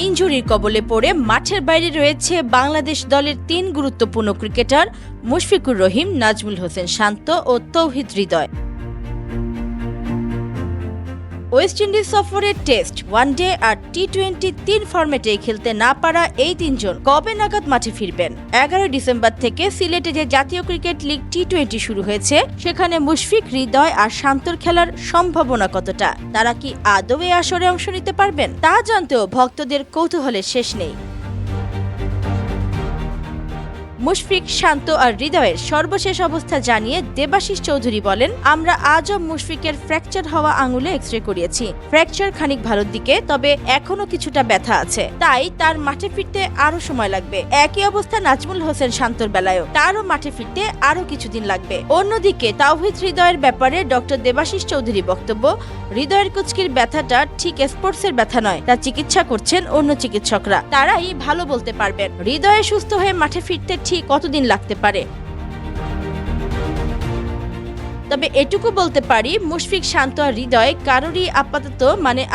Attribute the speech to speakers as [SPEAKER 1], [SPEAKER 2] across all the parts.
[SPEAKER 1] ইনজুরির কবলে পড়ে মাঠের বাইরে রয়েছে বাংলাদেশ দলের ৩ গুরুত্বপূর্ণ ক্রিকেটার মুশফিকুর রহিম, নাজমুল হোসেন শান্ত ও তৌহিদ হৃদয়। ওয়েস্ট ইন্ডিজ সফরের টেস্ট, ওয়ানডে আর টি-20 3 ফরম্যাটে খেলতে না পারা এই তিনজন কবে নাগাদ মাঠে ফিরবেন? ১১ ডিসেম্বর থেকে সিলেটে যে জাতীয় ক্রিকেট লিগ টি-20 শুরু হয়েছে, সেখানে মুশফিক, হৃদয় আর শান্তর খেলার সম্ভাবনা কতটা? তারা কি আদৌ এই আসরে অংশ নিতে পারবেন? তা জানতেও ভক্তদের কৌতূহলের শেষ নেই। মুশফিক, শান্ত আর হৃদয়ের সর্বশেষ অবস্থা জানিয়ে দেবাশিস চৌধুরী বলেন, আমরা আজও মুশফিকের ফ্র্যাকচার হওয়া আঙুলে এক্স-রে করিয়েছি। ফ্র্যাকচার খানিক ভালোর দিকে, তবে এখনো কিছুটা ব্যথা আছে, তাই তার মাঠে ফিরতে আরো সময় লাগবে। একই অবস্থা নাজমুল হোসেন শান্তর বেলায়ও, তারও মাঠে ফিরতে আরো কিছুদিন লাগবে। অন্যদিকে তাওহিদ হৃদয়ের ব্যাপারে ডক্টর দেবাশিস চৌধুরী বক্তব্য, হৃদয়ের কুচকির ব্যথাটা ঠিক স্পোর্টসের ব্যথা নয়, তা চিকিৎসা করছেন অন্য চিকিৎসকরা, তারাই ভালো বলতে পারবেন হৃদয়ে সুস্থ হয়ে মাঠে ফিরতে ঠিক কতদিন লাগতে পারে। তবে এটুকু বলতে পারি, মুশফিক, শান্ত আর হৃদয় কারোরই আপাতত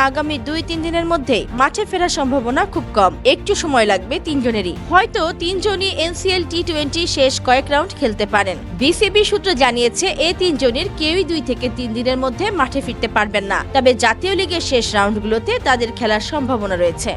[SPEAKER 1] আগামী ২-৩ দিনের মধ্যেই মাঠে ফেরার সম্ভাবনা খুব কম। একটু সময় লাগবে তিনজনেরই। হয়তো তিনজনই এনসিএল টি-20 শেষ কয়েক রাউন্ড খেলতে পারেন। বিসিবি সূত্র জানিয়েছে, এই তিনজনের কেউই ২ থেকে ৩ দিনের মধ্যে মাঠে ফিরতে পারবেন না, তবে জাতীয় লিগের শেষ রাউন্ডগুলোতে তাদের খেলার সম্ভাবনা রয়েছে।